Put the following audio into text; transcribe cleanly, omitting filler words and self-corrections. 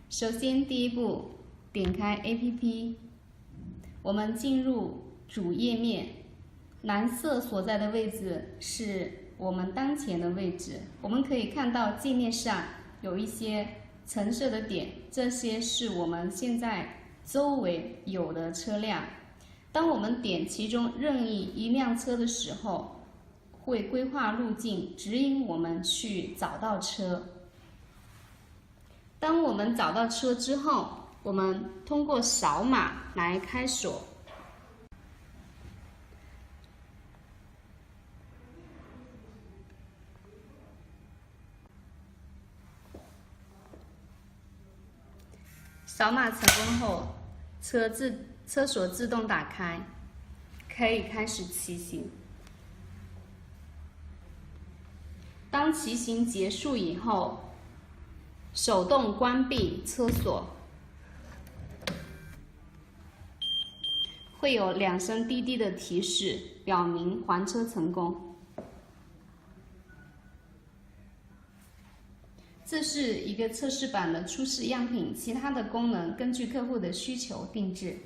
首先，第一步，点开 APP， 我们进入主页面，蓝色所在的位置是我们当前的位置。我们可以看到界面上有一些橙色的点，这些是我们现在周围有的车辆。当我们点其中任意一辆车的时候，会规划路径，指引我们去找到车。当我们找到车之后，我们通过扫码来开锁。扫码成功后，车锁自动打开，可以开始骑行。当骑行结束以后，手动关闭车锁，会有2声滴滴的提示，表明还车成功。这是一个测试版的初试样品，其他的功能根据客户的需求定制。